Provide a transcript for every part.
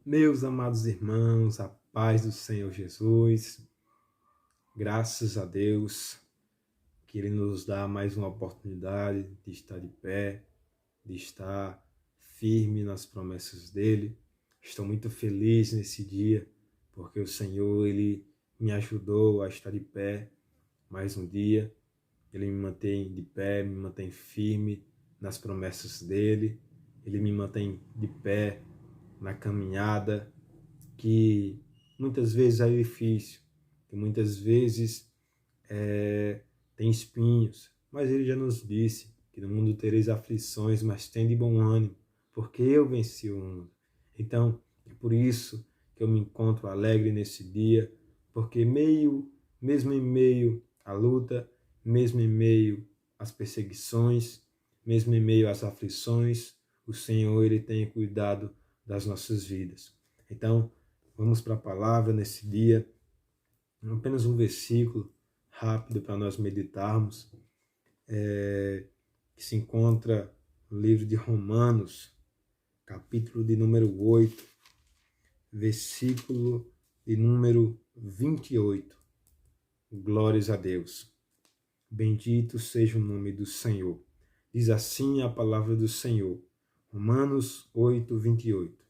Meus amados irmãos, a paz do Senhor Jesus, graças a Deus que Ele nos dá mais uma oportunidade de estar de pé, de estar firme nas promessas dEle. Estou muito feliz nesse dia, porque o Senhor, Ele me ajudou a estar de pé mais um dia. Ele me mantém de pé, me mantém firme nas promessas dEle. Ele me mantém de pé na caminhada, que muitas vezes é difícil, que muitas vezes tem espinhos, mas Ele já nos disse que no mundo tereis aflições, mas tende bom ânimo, porque eu venci o mundo. Então, é por isso que eu me encontro alegre nesse dia, porque mesmo em meio à luta, mesmo em meio às perseguições, mesmo em meio às aflições, o Senhor, Ele tem cuidado das nossas vidas. Então, vamos para a palavra nesse dia, apenas um versículo rápido para nós meditarmos, que se encontra no livro de Romanos, capítulo de número 8, versículo de número 28. Glórias a Deus. Bendito seja o nome do Senhor. Diz assim a palavra do Senhor. Romanos 8, 28.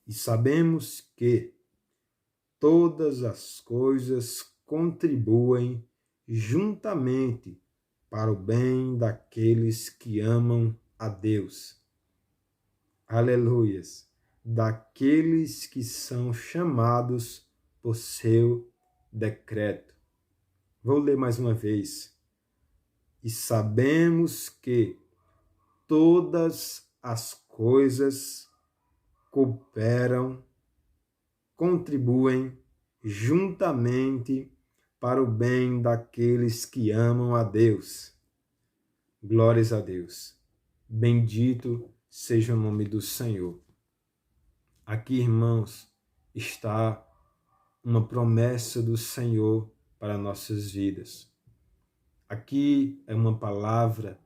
E sabemos que todas as coisas contribuem juntamente para o bem daqueles que amam a Deus. Aleluias! Daqueles que são chamados por seu decreto. Vou ler mais uma vez. E sabemos que todas as coisas cooperam, contribuem juntamente para o bem daqueles que amam a Deus. Glórias a Deus. Bendito seja o nome do Senhor. Aqui, irmãos, está uma promessa do Senhor para nossas vidas. Aqui é uma palavra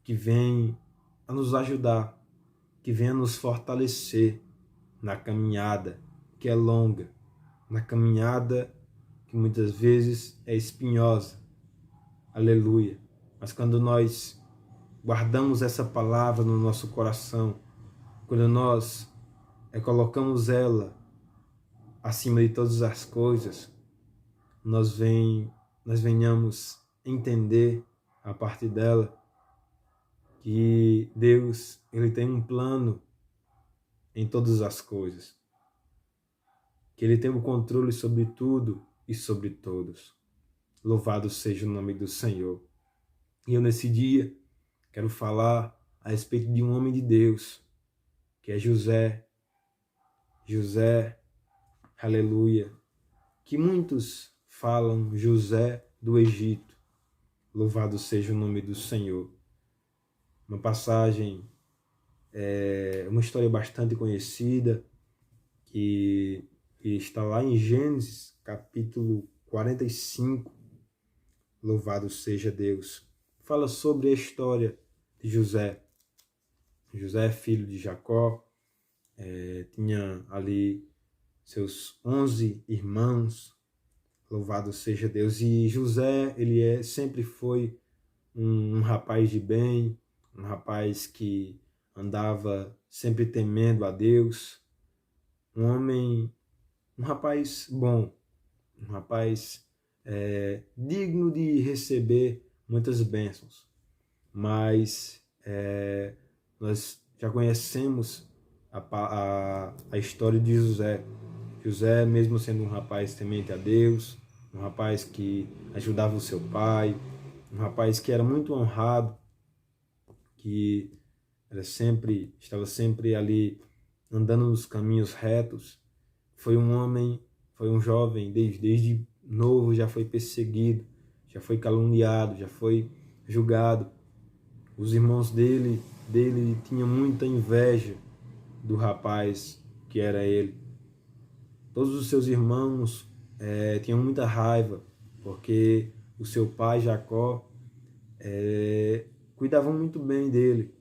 que vem a nos ajudar, que vem a nos fortalecer na caminhada que é longa, na caminhada que muitas vezes é espinhosa. Aleluia. Mas quando nós guardamos essa palavra no nosso coração, quando nós colocamos ela acima de todas as coisas, nós venhamos entender a partir dela que Deus, Ele tem um plano em todas as coisas, que Ele tem o controle sobre tudo e sobre todos. Louvado seja o nome do Senhor. E eu nesse dia quero falar a respeito de um homem de Deus, que é José. José, aleluia, que muitos falam José do Egito. Louvado seja o nome do Senhor. Uma passagem, uma história bastante conhecida, que está lá em Gênesis, capítulo 45. Louvado seja Deus. Fala sobre a história de José. José, filho de Jacó, tinha ali seus 11 irmãos. Louvado seja Deus. E José, ele sempre foi um rapaz de bem, um rapaz que andava sempre temendo a Deus, um rapaz bom, um rapaz digno de receber muitas bênçãos. Mas nós já conhecemos a história de José. José, mesmo sendo um rapaz temente a Deus, um rapaz que ajudava o seu pai, um rapaz que era muito honrado, que estava sempre ali andando nos caminhos retos, foi um jovem, desde novo já foi perseguido, já foi caluniado, já foi julgado. Os irmãos dele tinham muita inveja do rapaz que era ele. Todos os seus irmãos tinham muita raiva, porque o seu pai, Jacó, cuidava muito bem dele.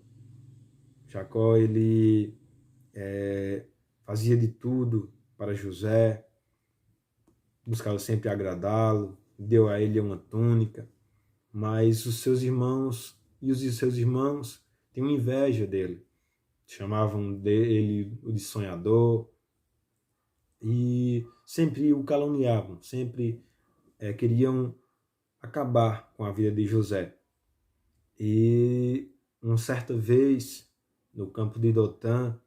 Jacó, ele fazia de tudo para José, buscava sempre agradá-lo, deu a ele uma túnica, mas os seus irmãos tinham inveja dele, chamavam ele de sonhador e sempre o caluniavam, sempre queriam acabar com a vida de José. E uma certa vez, no campo de Dotã,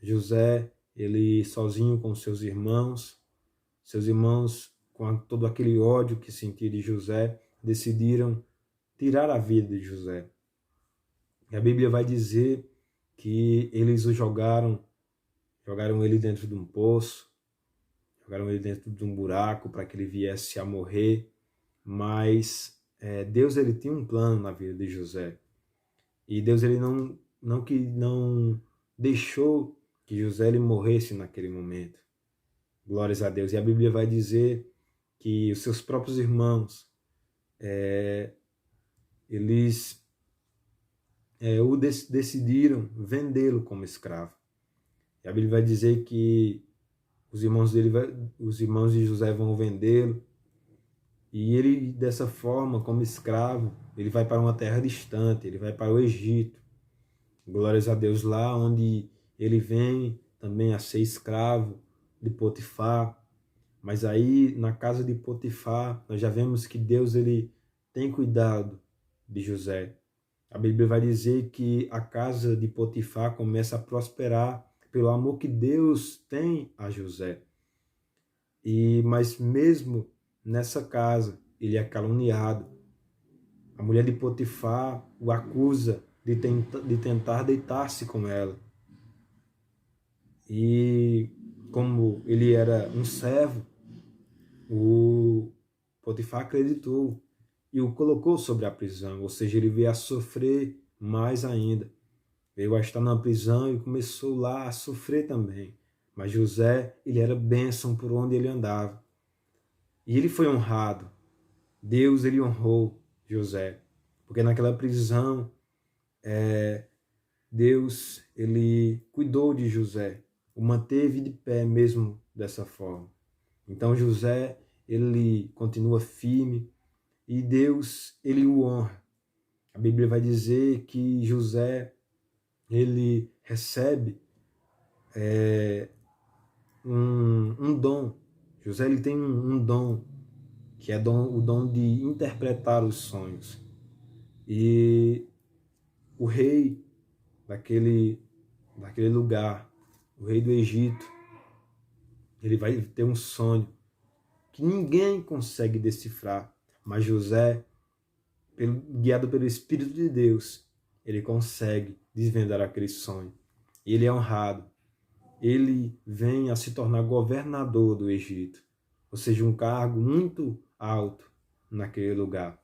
José, ele sozinho com seus irmãos, com todo aquele ódio que sentia de José, decidiram tirar a vida de José. E a Bíblia vai dizer que eles o jogaram ele dentro de um poço, jogaram ele dentro de um buraco para que ele viesse a morrer, mas Deus ele tinha um plano na vida de José. E Deus ele não deixou que José ele morresse naquele momento. Glórias a Deus. E a Bíblia vai dizer que os seus próprios irmãos, eles decidiram vendê-lo como escravo. E a Bíblia vai dizer que os irmãos de José vão vendê-lo. E ele, dessa forma, como escravo, ele vai para uma terra distante, ele vai para o Egito. Glórias a Deus, lá onde ele vem também a ser escravo de Potifar. Mas aí, na casa de Potifar, nós já vemos que Deus ele tem cuidado de José. A Bíblia vai dizer que a casa de Potifar começa a prosperar pelo amor que Deus tem a José. Mas mesmo nessa casa, ele é caluniado. A mulher de Potifar o acusa de tentar deitar-se com ela. E como ele era um servo, o Potifar acreditou e o colocou sobre a prisão, ou seja, ele veio a sofrer mais ainda. Veio a estar na prisão e começou lá a sofrer também. Mas José, ele era bênção por onde ele andava. E ele foi honrado. Deus, ele honrou José. Porque naquela prisão, Deus, ele cuidou de José. O manteve de pé mesmo dessa forma. Então José, ele continua firme e Deus, ele o honra. A Bíblia vai dizer que José, ele recebe um dom. José, ele tem um dom, que é o dom de interpretar os sonhos. E o rei daquele lugar, o rei do Egito, ele vai ter um sonho que ninguém consegue decifrar, mas José, guiado pelo Espírito de Deus, ele consegue desvendar aquele sonho. Ele é honrado. Ele vem a se tornar governador do Egito, ou seja, um cargo muito alto naquele lugar.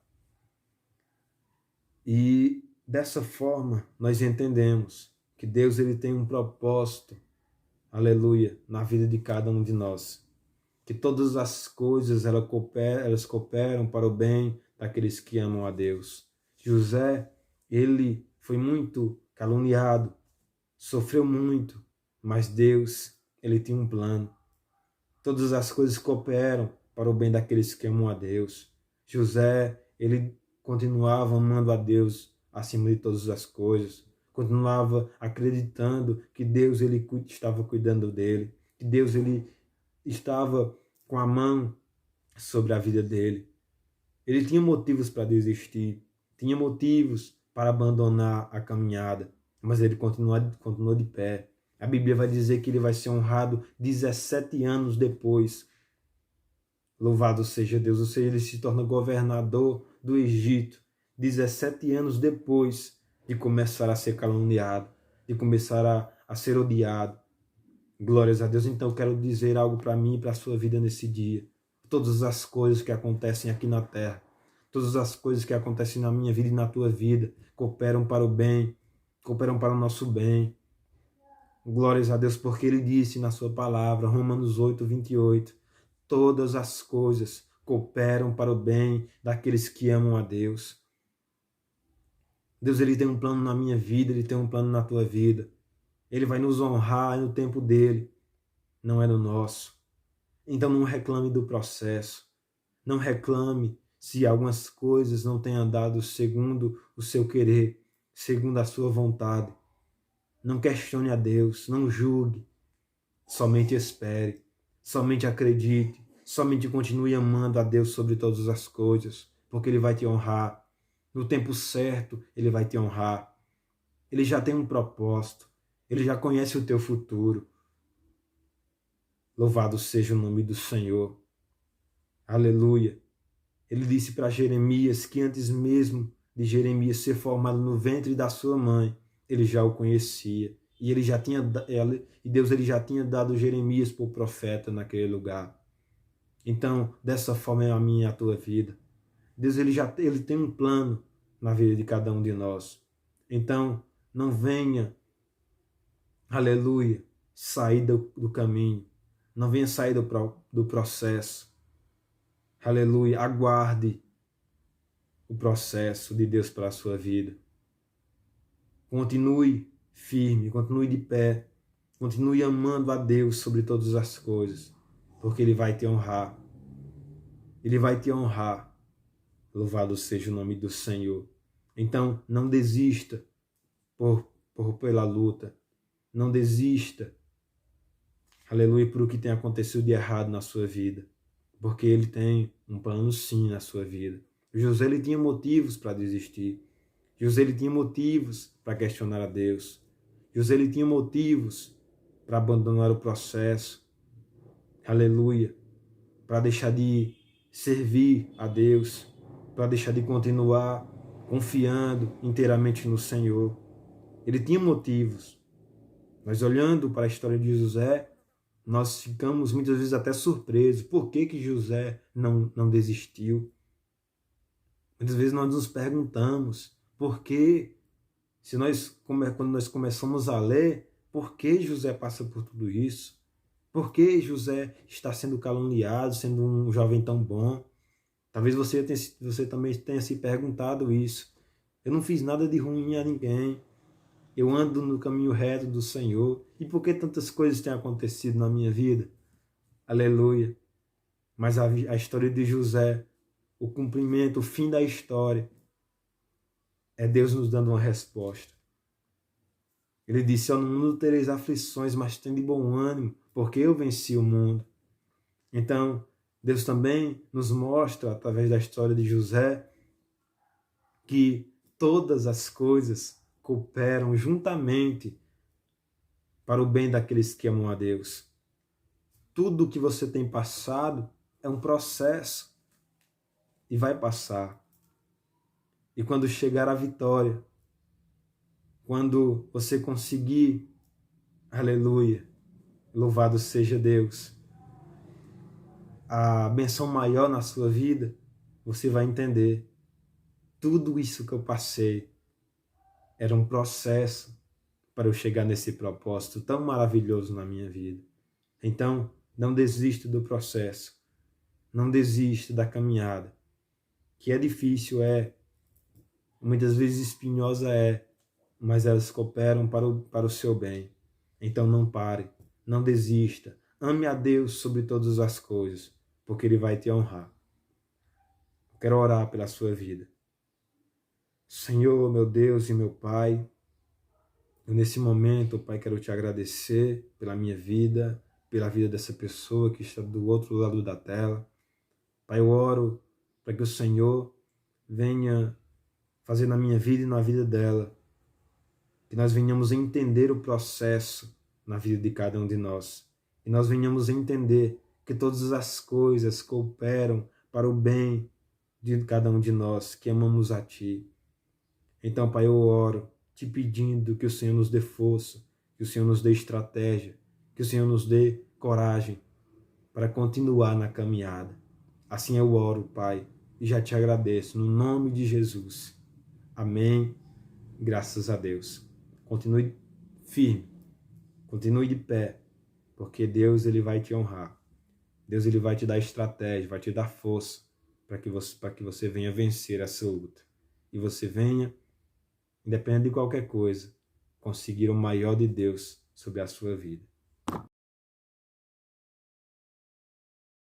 E dessa forma nós entendemos que Deus ele tem um propósito, aleluia, na vida de cada um de nós. Que todas as coisas elas cooperam para o bem daqueles que amam a Deus. José, ele foi muito caluniado, sofreu muito, mas Deus, ele tinha um plano. Todas as coisas cooperam para o bem daqueles que amam a Deus. José, ele continuava amando a Deus acima de todas as coisas. Continuava acreditando que Deus ele estava cuidando dele, que Deus ele estava com a mão sobre a vida dele. Ele tinha motivos para desistir, tinha motivos para abandonar a caminhada, mas ele continuou de pé. A Bíblia vai dizer que ele vai ser honrado 17 anos depois. Louvado seja Deus, ou seja, ele se torna governador do Egito 17 anos depois de começar a ser caluniado, de começar a ser odiado. Glórias a Deus. Então eu quero dizer algo para mim e para a sua vida nesse dia. Todas as coisas que acontecem aqui na terra, todas as coisas que acontecem na minha vida e na tua vida, cooperam para o bem, cooperam para o nosso bem. Glórias a Deus, porque ele disse na sua palavra, Romanos 8, 28, todas as coisas cooperam para o bem daqueles que amam a Deus. Deus ele tem um plano na minha vida, ele tem um plano na tua vida. Ele vai nos honrar no tempo dele. não é no nosso. Então não reclame do processo, não reclame se algumas coisas não têm andado segundo o seu querer, segundo a sua vontade. Não questione a Deus, não julgue, somente espere, somente acredite, somente continue amando a Deus sobre todas as coisas, porque Ele vai te honrar. No tempo certo, Ele vai te honrar. Ele já tem um propósito, Ele já conhece o teu futuro. Louvado seja o nome do Senhor. Aleluia. Ele disse para Jeremias que antes mesmo de Jeremias ser formado no ventre da sua mãe, ele já o conhecia. E Deus já tinha dado Jeremias por profeta naquele lugar. Então, dessa forma é a minha e a tua vida. Deus ele tem um plano na vida de cada um de nós. Então, não venha, aleluia, sair do caminho. Não venha sair do processo. Aleluia, aguarde o processo de Deus para a sua vida. Continue firme, continue de pé, continue amando a Deus sobre todas as coisas, porque Ele vai te honrar. Ele vai te honrar. Louvado seja o nome do Senhor. Então, não desista pela luta. Não desista, aleluia, por o que tem acontecido de errado na sua vida, porque Ele tem um plano sim na sua vida. José ele tinha motivos para desistir. José ele tinha motivos para questionar a Deus. José ele tinha motivos para abandonar o processo. Aleluia. Para deixar de servir a Deus. Para deixar de continuar confiando inteiramente no Senhor. Ele tinha motivos. Mas olhando para a história de José, nós ficamos muitas vezes até surpresos. Por que José não desistiu? Muitas vezes nós nos perguntamos por que, quando nós começamos a ler, por que José passa por tudo isso? Por que José está sendo caluniado, sendo um jovem tão bom? Talvez você também tenha se perguntado isso. Eu não fiz nada de ruim a ninguém. Eu ando no caminho reto do Senhor. E por que tantas coisas têm acontecido na minha vida? Aleluia. Mas a história de José, o cumprimento, o fim da história, é Deus nos dando uma resposta. Ele disse, no mundo tereis aflições, mas tende bom ânimo, porque eu venci o mundo. Então, Deus também nos mostra, através da história de José, que todas as coisas cooperam juntamente para o bem daqueles que amam a Deus. Tudo que você tem passado é um processo e vai passar. E quando chegar a vitória, quando você conseguir, aleluia, louvado seja Deus, a benção maior na sua vida, você vai entender. Tudo isso que eu passei era um processo para eu chegar nesse propósito tão maravilhoso na minha vida. Então, não desista do processo. Não desista da caminhada. Que é difícil, muitas vezes espinhosa mas elas cooperam para o seu bem. Então não pare, não desista. Ame a Deus sobre todas as coisas, porque Ele vai te honrar. Eu quero orar pela sua vida. Senhor, meu Deus e meu Pai, eu nesse momento, Pai, quero te agradecer pela minha vida, pela vida dessa pessoa que está do outro lado da tela. Pai, eu oro para que o Senhor venha fazer na minha vida e na vida dela, que nós venhamos entender o processo na vida de cada um de nós, e nós venhamos entender que todas as coisas cooperam para o bem de cada um de nós que amamos a Ti. Então, Pai, eu oro te pedindo que o Senhor nos dê força, que o Senhor nos dê estratégia, que o Senhor nos dê coragem para continuar na caminhada. Assim eu oro, Pai, e já te agradeço, no nome de Jesus. Amém. Graças a Deus. Continue firme, continue de pé, porque Deus ele vai te honrar. Deus ele vai te dar estratégia, vai te dar força para que você venha vencer essa luta. E você venha, independente de qualquer coisa, conseguir o maior de Deus sobre a sua vida.